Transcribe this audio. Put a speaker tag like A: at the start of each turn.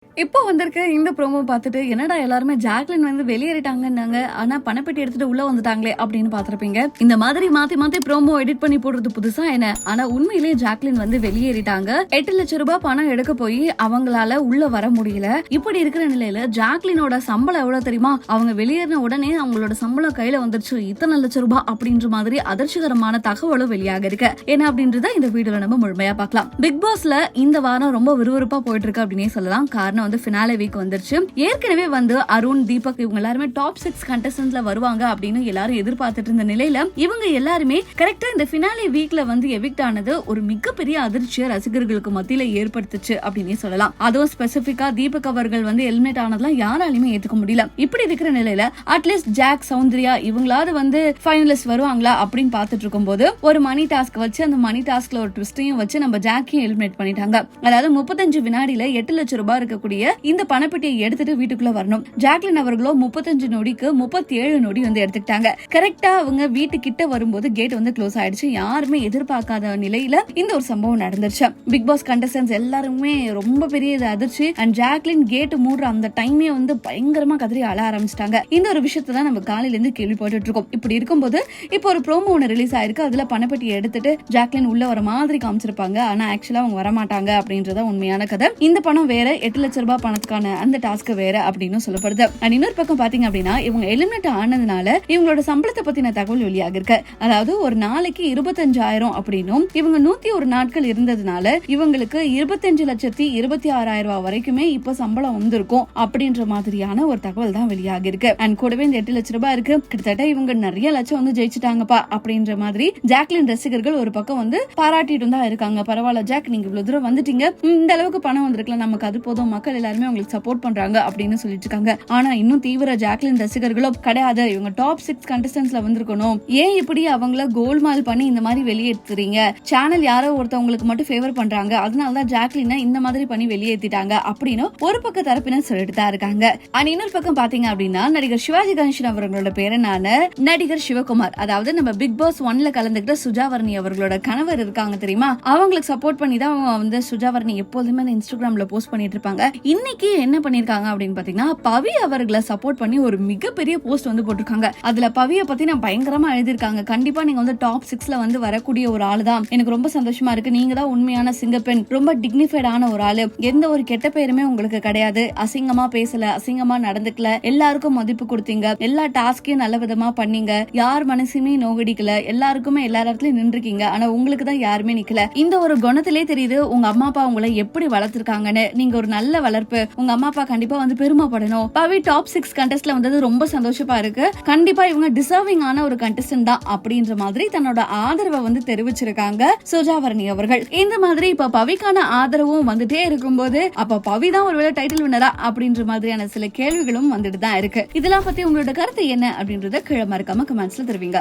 A: இப்போ வந்திருக்க இந்த ப்ரோமோ பார்த்துட்டு என்னடா எல்லாருமே ஜாக்லின் வந்து வெளியேறிட்டாங்கன்னாங்க, ஆனா பணப்பெட்டி எடுத்துட்டு உள்ள வந்துட்டாங்களே அப்படின்னு பார்த்திருப்பீங்க. இந்த மாதிரி மாத்தி மாத்தி ப்ரோமோ எடிட் பண்ணி போடுறது புதுசா என்ன? ஆனா உண்மையிலேயே ஜாக்லின் வந்து வெளியேறிட்டாங்க. 8 லட்சம் ரூபாய் பணம் எடுக்க போய் அவங்களால உள்ள வர முடியல. இப்படி இருக்கிற நிலையில ஜாக்லினோட சம்பளம் எவ்வளவு தெரியுமா? அவங்க வெளியேறின உடனே அவங்களோட சம்பளம் கையில வந்துருச்சு, இத்தனை லட்சம் ரூபாய் அப்படின்ற மாதிரி அதிர்ச்சிகரமான தகவலும் வெளியாக இருக்கு. என்ன அப்படின்றத இந்த வீடியோல நம்ம முழுமையா பார்க்கலாம். பிக் பாஸ்ல இந்த வாரம் ரொம்ப விறுவிறுப்பா போயிட்டு இருக்கு அப்படின்னே சொல்லலாம். காரணம் வந்து ஃபினாலே வீக் வந்துருச்சு. ஏற்கனவே வந்து அருண், தீபக் இவங்க எல்லாருமே டாப் 6 கண்டஸ்டன்ட்ல வருவாங்க அப்படின்னு எல்லாரும் எதிர்பார்த்துட்டு இருந்த நிலையில இவங்க எல்லாருமே கரெக்டா இந்த ஃபினாலே வீக்ல வந்து எவிக்ட் ஆனது ஒரு மிகப்பெரிய அதிர்ச்சியை ரசிகர்களுக்கு மத்தியில ஏற்படுத்துச்சு அப்படின்னே சொல்லலாம். அதுவும் ஸ்பெசிபிக்கா தீபக் அவர்கள் வந்து எலிமினேட் ஆனதெல்லாம் யாராலையுமே ஏத்துக்க முடியல. இப்படி இருக்கிற நிலையில அட்லீஸ்ட் ஜாக், சௌந்தர்யா இவங்களாவது வந்து ஃபைனலிஸ்ட் வருவாங்களா அப்படின்னு பார்த்துட்டு இருக்கும் போது ஒரு மணி டாஸ்க் வச்சு அந்த மணி டாஸ்க்ல ஒரு ட்விஸ்டையும் வச்சு நம்ம ஜாக்கையும் எலிமினேட் பண்ணிட்டாங்க. அதாவது 35 வினாடியில 8 லட்சம் ரூபாய் இருக்கக்கூடிய இந்த பணப்பெட்டியை எடுத்துட்டு வீட்டுக்குள்ள வரணும். ஜாக்லின் அவர்களோ 35 நொடிக்கு 37 நொடி வந்து எடுத்துக்கிட்டாங்க. கரெக்டா அவங்க வீட்டுக்கிட்ட வரும்போது கேட் வந்து க்ளோஸ் ஆயிடுச்சு. யாருமே எதிர்பார்க்காத நிலையில இந்த ஒரு சம்பவம் நடந்துருச்சு. பிக் பாஸ் கண்டஸ்டன்ட்ஸ் எல்லாருமே ரொம்ப பெரிய அதிர்ச்சி. அண்ட் ஜாக்லின் கேட் மூடுற அந்த டைமே வந்து பயங்கரமா கதறி அழ ஆரம்பிச்சிட்டாங்க. இந்த ஒரு விஷயத்தை தான் நம்ம காலையில இருந்து கேள்விப்பட்டு இருக்கோம். இப்படி இருக்கும்போது இப்போ ஒரு ப்ரோமோ ஒன்று ரிலீஸ் ஆயிருக்கு. அதுல பணப்பெட்டியை எடுத்துட்டு ஜாக்லின் உள்ள வர மாதிரி காமிச்சிருப்பாங்க. ஆனா ஆக்சுவலா அவங்க வரமாட்டாங்க அப்படின்றத உண்மையான கதை. இந்த பணம் வேற, 8 லட்சம் ரூபாய் பணத்துக்கான அந்த டாஸ்க் வேற அப்படின்னு சொல்லப்படுது. இன்னொரு பக்கம் பாத்தீங்க அப்படின்னா இவங்க எலிமினேட் ஆனதுனால இவங்களோட சம்பளத்தை பத்தின தகவல் வெளியாக இருக்கு. அதாவது ஒரு நாளைக்கு 25,000 அப்படின்னும் இவங்க 101 நாட்கள் இருந்ததுனால இவங்களுக்கு 25,26,000 ரூபாய் வரைக்குமே இப்ப சம்பளம் வந்திருக்கும் அப்படின்ற மாதிரியான ஒரு தகவல் தான் வெளியாக இருக்கு. அண்ட் கூடவே இந்த 8 லட்சம் ரூபாய் இருக்கு. கிட்டத்தட்ட இவங்க நிறைய லட்சம் வந்து ஜெயிச்சுட்டாங்கப்பா அப்படின்ற மாதிரி ஜாக்லின் ரசிகர்கள் ஒரு பக்கம் வந்து பாராட்டிட்டு தான் இருக்காங்க. பரவாயில்ல ஜாக், நீங்க இவ்வளவு தூரம் வந்துட்டீங்க, இந்த அளவுக்கு பணம் வந்திருக்கலாம், நமக்கு அது போதும், மக்கள் எல்லாருமே உங்களுக்கு சப்போர்ட் பண்றாங்க அப்படின்னு சொல்லிட்டு இருக்காங்க. ஆனா இன்னும் தீவிர ஜாக்லின் ரசிகர்களும் கிடையாது, இவங்க டாப் 6 கண்டஸ்டன்ட்ஸ்ல வந்திருக்கணும், ஏன் இப்படி அவங்கள கோல்மால் பண்ணி இந்த மாதிரி வெளியேற்றுறீங்க, சேனல் யாரோ ஒருத்தவங்களுக்கு மட்டும் ஃபேவர் பண்றாங்க, அதனாலதான் ஜாக்லினை இந்த மாதிரி பண்ணி வெளியேற்றிட்டாங்க அப்படின்னு ஒரு பக்க தரப்பினர் சொல்லிட்டு தான் இருக்காங்க. இன்னொரு பக்கம் பாத்தீங்க அப்படின்னா நடிகர் சிவாஜி கணேசன் அவர்களோட பேரனான நடிகர் சிவகுமார், அதாவது நம்ம பிக் பாஸ் 1ல கலந்துகிட்ட சுஜாவர்ணி அவர்களோட கணவர் இருக்காங்க தெரியுமா, அவங்களுக்கு சப்போர்ட் பண்ணி தான் வந்து சுஜாவர்ணி எப்போதுமே இன்ஸ்டாகிராம்ல போஸ்ட் பண்ணிட்டு இருப்பாங்க. இன்னைக்கு என்ன பண்ணிருக்காங்க அப்படின்னு பாத்தீங்கன்னா பவி அவர்களை சப்போர்ட் பண்ணி ஒரு மிகப்பெரிய போஸ்ட் வந்து போட்டிருக்காங்க. அதுல பவியை பத்தி நான் பயங்கரமா எழுதிருக்காங்க. கண்டிப்பா நீங்க வந்து டாப் 6ல வந்து வரக்கூடிய ஒரு ஆளு தான், எனக்கு ரொம்ப சந்தோஷமா இருக்கு, நீங்க தான் உண்மையான சிங்கப்பெண், ரொம்ப டிக்னிஃபைடான ஒரு ஆளு, எந்த ஒரு கெட்ட பேருமே உங்களுக்கு கிடையாது, அசிங்கமா பேசல, அசிங்கமா நடந்துக்கல, எல்லாருக்கும் மதிப்பு கொடுத்தீங்க, எல்லா டாஸ்கையும் நல்ல விதமா பண்ணீங்க, யார் மனசுமே நோகடிக்கல, எல்லாருக்குமே எல்லா இடத்துலயும் நின்றுக்கீங்க, ஆனா உங்களுக்கு தான் யாருமே நிக்கல, இந்த ஒரு குணத்திலே தெரியுது உங்க அம்மா அப்பா உங்களை எப்படி வளர்த்திருக்காங்கன்னு, நீங்க ஒரு நல்ல வளர்ப்பு, உங்க அம்மா அப்பா கண்டிப்பா வந்து பெருமைப்படணும், பவி டாப் 6 கண்டஸ்ட்ல வந்தது ரொம்ப சந்தோஷமா இருக்கு, கண்டிப்பா இவங்க டிசர்விங் ஆன ஒரு கண்டஸ்டன்ட் தான் அப்படின்ற மாதிரி தன்னோட ஆதரவை வந்து தெரிவிச்சிருக்காங்க சுஜாவர்ணி அவர்கள். இந்த மாதிரி இப்ப பவிக்கான ஆதரவும் வந்துட்டே இருக்கும்போது அப்ப பவி தான் ஒருவேளை டைட்டில் வின்னரா அப்படின்ற மாதிரியான சில கேள்விகளும் வந்துட்டு தான் இருக்கு. இதெல்லாம் பத்தி உங்களோட கருத்து என்ன அப்படின்றத கீழே மறக்காம கமெண்ட்ஸ்ல தெரிவிங்க.